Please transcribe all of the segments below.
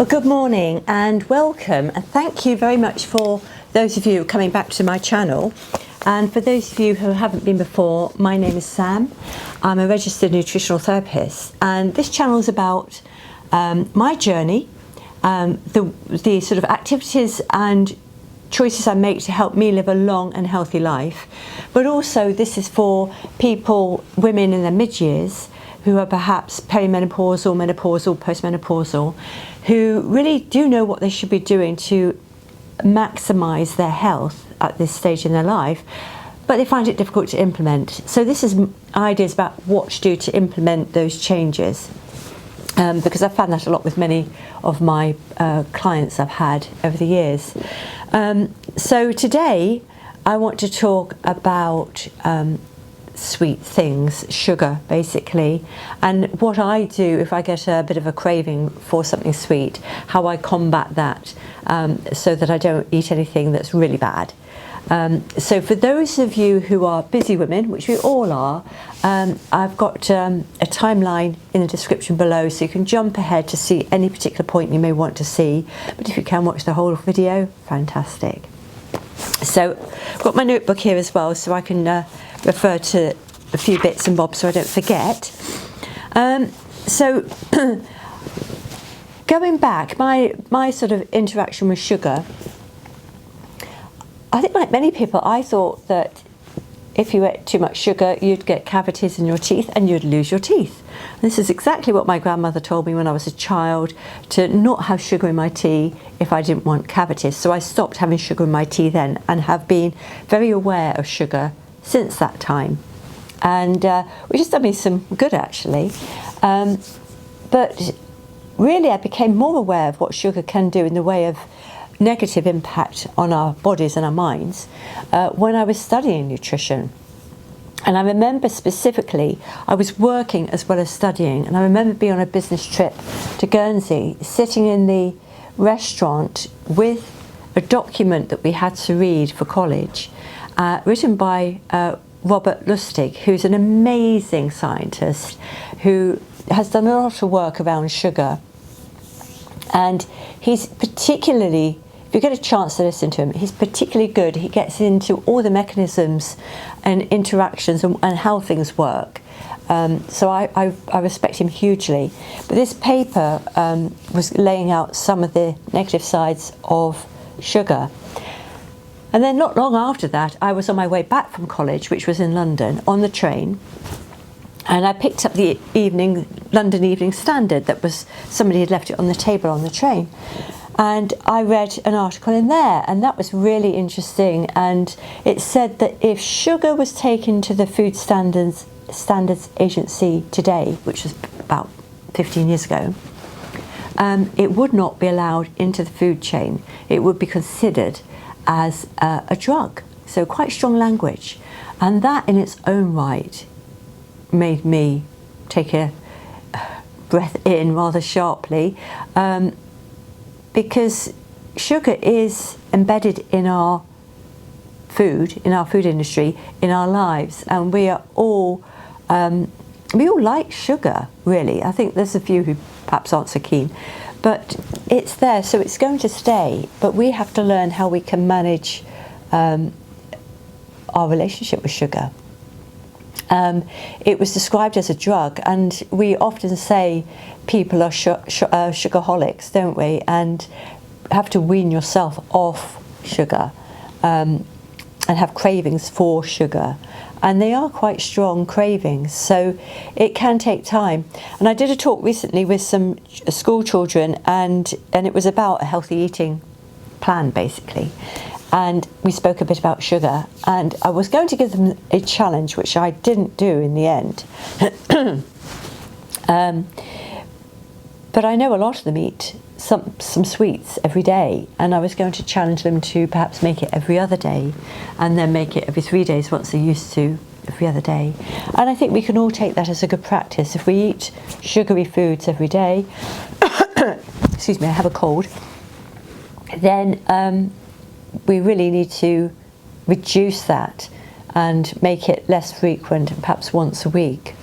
Well, good morning and welcome, and thank you very much for those of you coming back to my channel. And for those of you who haven't been before, my name is Sam. I'm a registered nutritional therapist, and this channel is about my journey, the sort of activities and choices I make to help me live a long and healthy life. But also this is for people, women in their mid-years, who are perhaps perimenopausal, menopausal, postmenopausal, who really do know what they should be doing to maximise their health at this stage in their life, but they find it difficult to implement. So this is ideas about what to do to implement those changes, because I've found that a lot with many of my clients I've had over the years. So today I want to talk about sweet things, sugar basically, and what I do if I get a bit of a craving for something sweet, how I combat that so that I don't eat anything that's really bad. So for those of you who are busy women, which we all are, I've got a timeline in the description below, so you can jump ahead to see any particular point you may want to see, but if you can watch the whole video, fantastic. So I've got my notebook here as well, so I can refer to a few bits and bobs so I don't forget. So going back, my sort of interaction with sugar, I think like many people, I thought that if you ate too much sugar, you'd get cavities in your teeth and you'd lose your teeth. And this is exactly what my grandmother told me when I was a child, to not have sugar in my tea if I didn't want cavities. So I stopped having sugar in my tea then, and have been very aware of sugar since that time, and which has done me some good actually. But really I became more aware of what sugar can do in the way of negative impact on our bodies and our minds when I was studying nutrition. And I remember specifically, I was working as well as studying, and I remember being on a business trip to Guernsey, sitting in the restaurant with a document that we had to read for college, written by Robert Lustig, who's an amazing scientist who has done a lot of work around sugar. And he's particularly, if you get a chance to listen to him, he's particularly good. He gets into all the mechanisms and interactions and how things work. So I respect him hugely. But this paper was laying out some of the negative sides of sugar. And then not long after that, I was on my way back from college, which was in London, on the train, and I picked up the London Evening Standard that was, somebody had left it on the table on the train. And I read an article in there, and that was really interesting. And it said that if sugar was taken to the Food Standards Agency today, which was about 15 years ago, it would not be allowed into the food chain. It would be considered as a drug. So quite strong language. And that in its own right made me take a breath in rather sharply, because sugar is embedded in our food industry, in our lives, and we all like sugar, really. I think there's a few who perhaps aren't so keen, but it's there, so it's going to stay. But we have to learn how we can manage our relationship with sugar. It was described as a drug, and we often say people are sugarholics, don't we? And have to wean yourself off sugar and have cravings for sugar. And they are quite strong cravings, so it can take time. And I did a talk recently with some school children, and it was about a healthy eating plan, basically. And we spoke a bit about sugar, and I was going to give them a challenge, which I didn't do in the end. But I know a lot of them eat some sweets every day, and I was going to challenge them to perhaps make it every other day, and then make it every 3 days once they're used to every other day. And I think we can all take that as a good practice. If we eat sugary foods every day, excuse me, I have a cold, then we really need to reduce that and make it less frequent, perhaps once a week.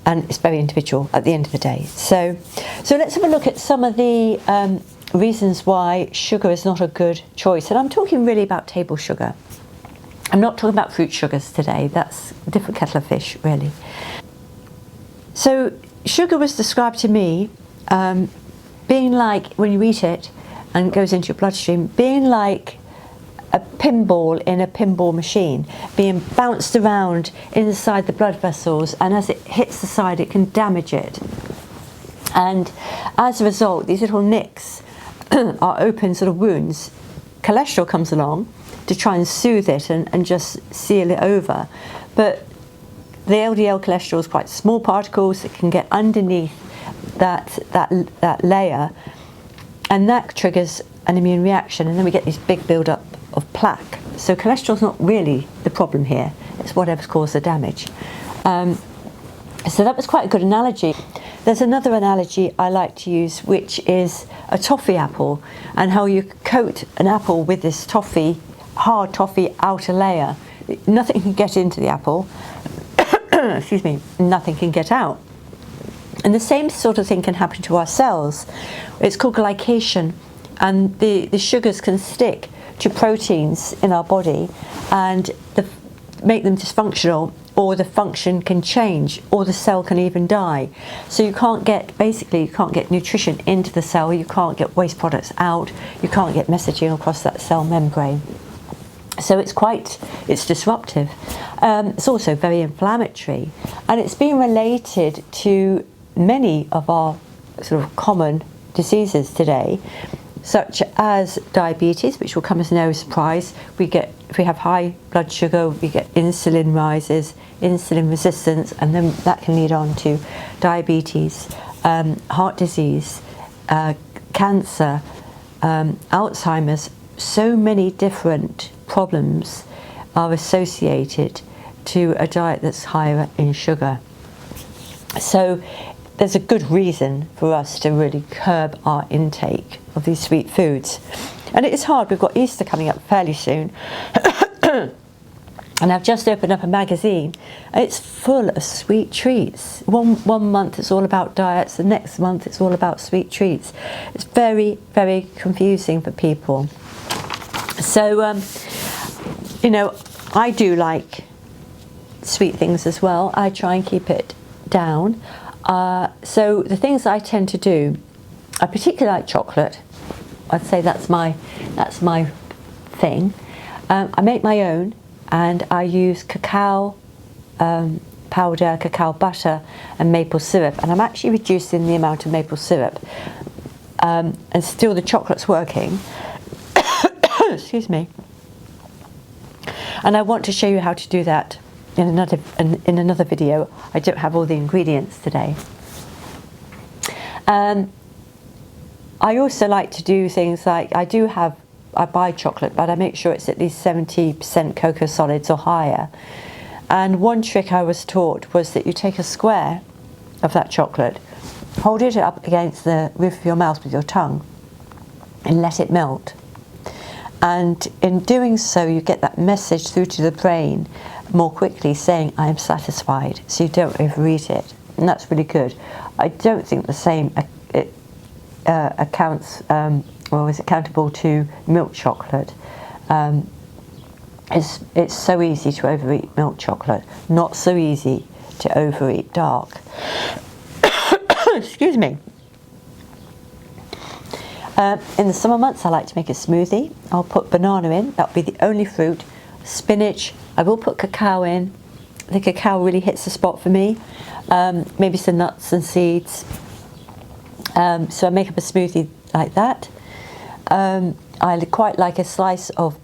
and it's very individual at the end of the day. So let's have a look at some of the reasons why sugar is not a good choice. And I'm talking really about table sugar. I'm not talking about fruit sugars today. That's a different kettle of fish, really. So sugar was described to me being like, when you eat it and it goes into your bloodstream, being like a pinball in a pinball machine, being bounced around inside the blood vessels, and as it hits the side it can damage it. And as a result, these little nicks are open sort of wounds. Cholesterol comes along to try and soothe it and just seal it over. But the LDL cholesterol is quite small particles that can get underneath that layer, and that triggers an immune reaction, and then we get this big build-up of plaque. So cholesterol's not really the problem here, it's whatever's caused the damage. So that was quite a good analogy. There's another analogy I like to use, which is a toffee apple, and how you coat an apple with this toffee, hard toffee outer layer. Nothing can get into the apple, excuse me, nothing can get out. And the same sort of thing can happen to our cells. It's called glycation, and the sugars can stick to proteins in our body and make them dysfunctional, or the function can change, or the cell can even die. So you can't get nutrition into the cell, you can't get waste products out, you can't get messaging across that cell membrane. So it's disruptive. It's also very inflammatory, and it's been related to many of our sort of common diseases today, such as diabetes, which will come as no surprise. If we have high blood sugar, we get insulin rises, insulin resistance, and then that can lead on to diabetes, heart disease, cancer, Alzheimer's. So many different problems are associated to a diet that's higher in sugar. So there's a good reason for us to really curb our intake of these sweet foods. And it is hard. We've got Easter coming up fairly soon. And I've just opened up a magazine. It's full of sweet treats. One month it's all about diets, the next month it's all about sweet treats. It's very, very confusing for people. So, I do like sweet things as well. I try and keep it down. So the things I tend to do, I particularly like chocolate. I'd say that's my thing. I make my own, and I use cacao powder, cacao butter, and maple syrup. And I'm actually reducing the amount of maple syrup, and still the chocolate's working. Excuse me. And I want to show you how to do that in another video. I don't have all the ingredients today. I also like to do things like, I buy chocolate, but I make sure it's at least 70% cocoa solids or higher. And one trick I was taught was that you take a square of that chocolate, hold it up against the roof of your mouth with your tongue, and let it melt. And in doing so, you get that message through to the brain more quickly, saying, I am satisfied, so you don't overeat it. And that's really good. I don't think the same is accountable to milk chocolate. It's so easy to overeat milk chocolate, not so easy to overeat dark. Excuse me. In the summer months, I like to make a smoothie. I'll put banana in, that'll be the only fruit. Spinach, I will put cacao in. The cacao really hits the spot for me. Maybe some nuts and seeds. So I make up a smoothie like that. I quite like a slices of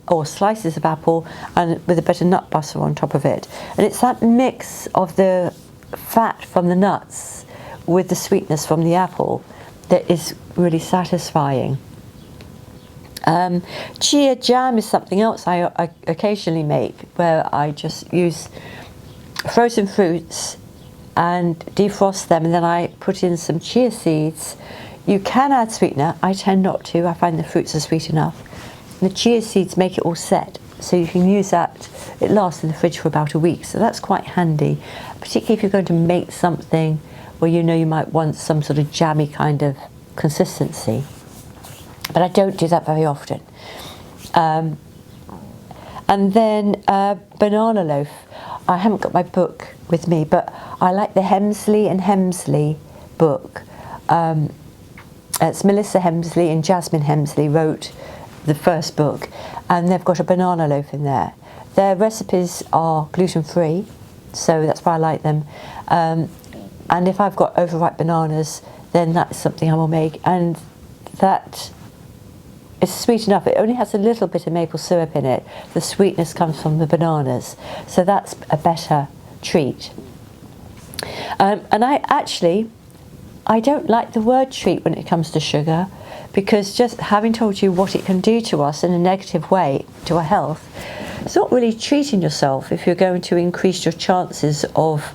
apple and with a bit of nut butter on top of it. And it's that mix of the fat from the nuts with the sweetness from the apple that is really satisfying. Chia jam is something else I occasionally make, where I just use frozen fruits and defrost them, and then I put in some chia seeds. You can add sweetener. I tend not to. I find the fruits are sweet enough. The chia seeds make it all set, so you can use that it lasts in the fridge for about a week, so that's quite handy, particularly if you're going to make something where you know you might want some sort of jammy kind of consistency. But I don't do that very often. And then banana loaf. I haven't got my book with me, but I like the Hemsley and Hemsley book. It's Melissa Hemsley and Jasmine Hemsley wrote the first book, and they've got a banana loaf in there. Their recipes are gluten-free, so that's why I like them. And if I've got overripe bananas, then that's something I will make, and that is sweet enough. It only has a little bit of maple syrup in it. The sweetness comes from the bananas, so that's a better treat. And I don't like the word treat when it comes to sugar, because just having told you what it can do to us in a negative way to our health, it's not really treating yourself if you're going to increase your chances of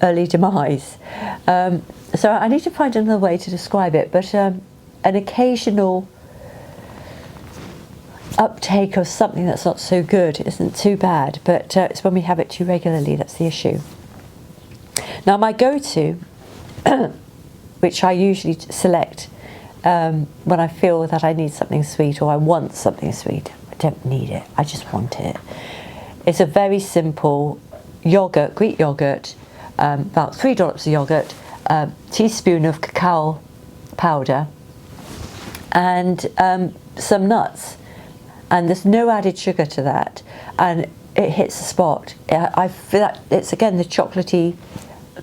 early demise. So I need to find another way to describe it, but an occasional uptake of something that's not so good isn't too bad, but it's when we have it too regularly that's the issue. Now my go-to, which I usually select when I feel that I need something sweet or I want something sweet, I don't need it, I just want it. It's a very simple yogurt, Greek yogurt, about 3 dollops of yogurt, a teaspoon of cacao powder, and some nuts. And there's no added sugar to that, and it hits the spot. I feel that it's again the chocolatey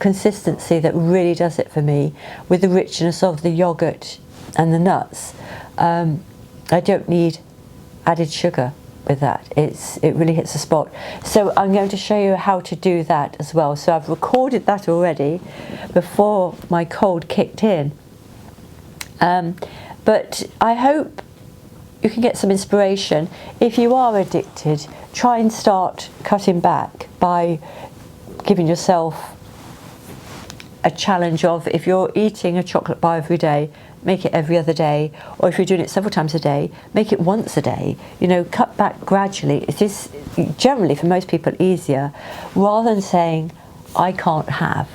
consistency that really does it for me, with the richness of the yogurt and the nuts. I don't need added sugar with that. It really hits the spot. So I'm going to show you how to do that as well. So I've recorded that already before my cold kicked in. But I hope you can get some inspiration. If you are addicted, try and start cutting back by giving yourself a challenge of, if you're eating a chocolate bar every day, make it every other day, or if you're doing it several times a day, make it once a day. You know, cut back gradually. It is generally for most people easier, rather than saying I can't have,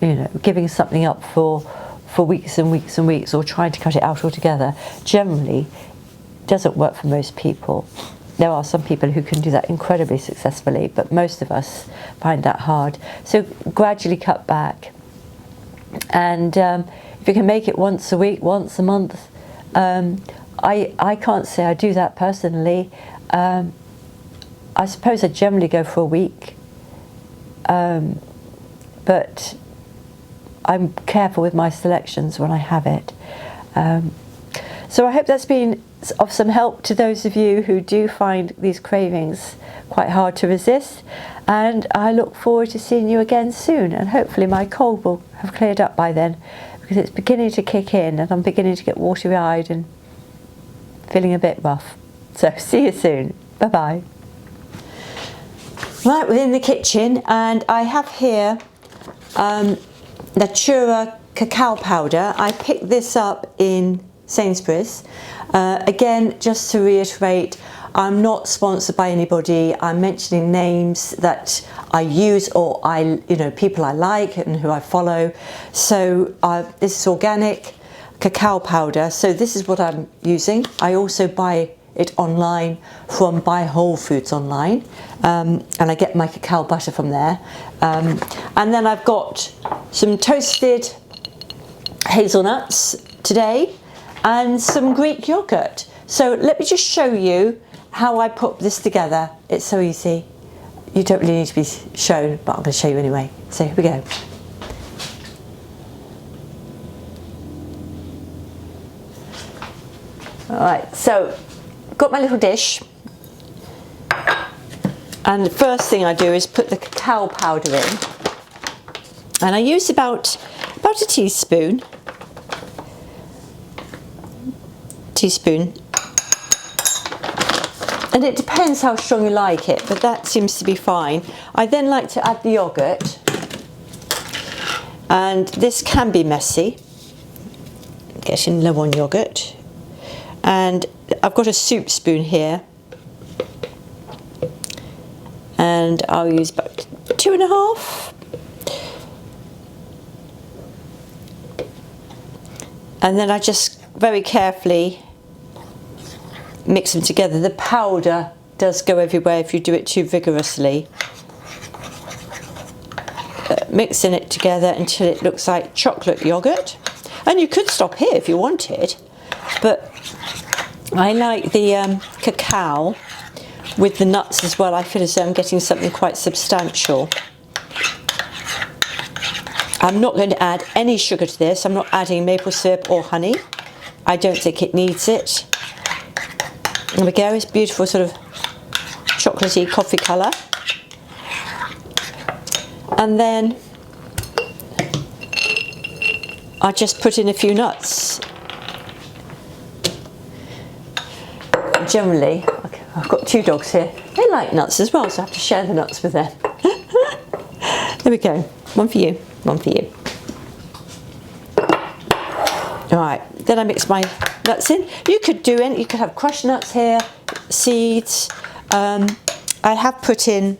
you know, giving something up for weeks and weeks and weeks, or trying to cut it out altogether. Generally doesn't work for most people. There are some people who can do that incredibly successfully, but most of us find that hard. So gradually cut back, and if you can make it once a week, once a month, I can't say I do that personally. I suppose I generally go for a week, but I'm careful with my selections when I have it. So I hope that's been of some help to those of you who do find these cravings quite hard to resist, and I look forward to seeing you again soon, and hopefully my cold will have cleared up by then, because it's beginning to kick in and I'm beginning to get watery-eyed and feeling a bit rough. So see you soon. Bye-bye. Right, we're in the kitchen, and I have here Natura cacao powder. I picked this up in Sainsbury's. Again, just to reiterate, I'm not sponsored by anybody. I'm mentioning names that I use, or people I like and who I follow. So this is organic cacao powder. So this is what I'm using. I also buy it online from Buy Whole Foods online, and I get my cacao butter from there. And then I've got some toasted hazelnuts today, and some Greek yogurt. So let me just show you how I put this together. It's so easy. You don't really need to be shown, but I'm going to show you anyway. So here we go. Alright, so got my little dish, and the first thing I do is put the cacao powder in, and I use about a teaspoon, and it depends how strong you like it, but that seems to be fine. I then like to add the yogurt, and this can be messy, getting low on yogurt, and I've got a soup spoon here, and I'll use about 2.5. And then I just very carefully mix them together. The powder does go everywhere if you do it too vigorously. Mixing it together until it looks like chocolate yogurt. And you could stop here if you wanted, but I like the cacao with the nuts as well. I feel as though I'm getting something quite substantial. I'm not going to add any sugar to this. I'm not adding maple syrup or honey. I don't think it needs it. There we go, it's beautiful sort of chocolatey coffee colour. And then I just put in a few nuts. Generally, I've got 2 dogs here. They like nuts as well, so I have to share the nuts with them. There we go. One for you, one for you. All right, then I mix my nuts in. You could have crushed nuts here, seeds. I have put in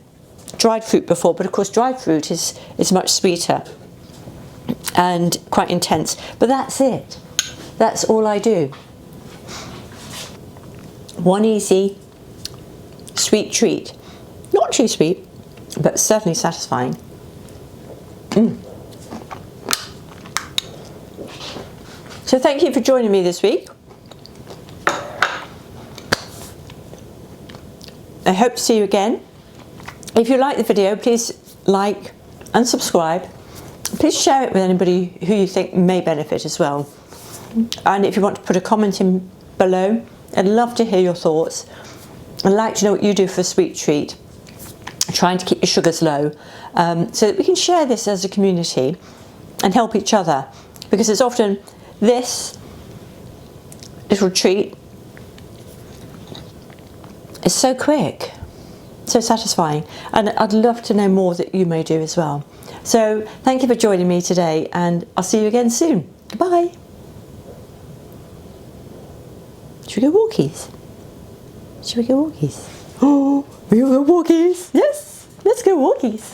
dried fruit before, but of course dried fruit is much sweeter and quite intense. But that's it. That's all I do. One easy sweet treat. Not too sweet, but certainly satisfying. So thank you for joining me this week. I hope to see you again. If you like the video, please like and subscribe. Please share it with anybody who you think may benefit as well. And if you want to put a comment in below, I'd love to hear your thoughts. I'd like to know what you do for a sweet treat, trying to keep your sugars low, so that we can share this as a community and help each other. Because it's often this little treat is so quick, so satisfying, and I'd love to know more that you may do as well. So thank you for joining me today, and I'll see you again soon. Bye. Should we go walkies? Should we go walkies? Oh, we go walkies. Yes, let's go walkies.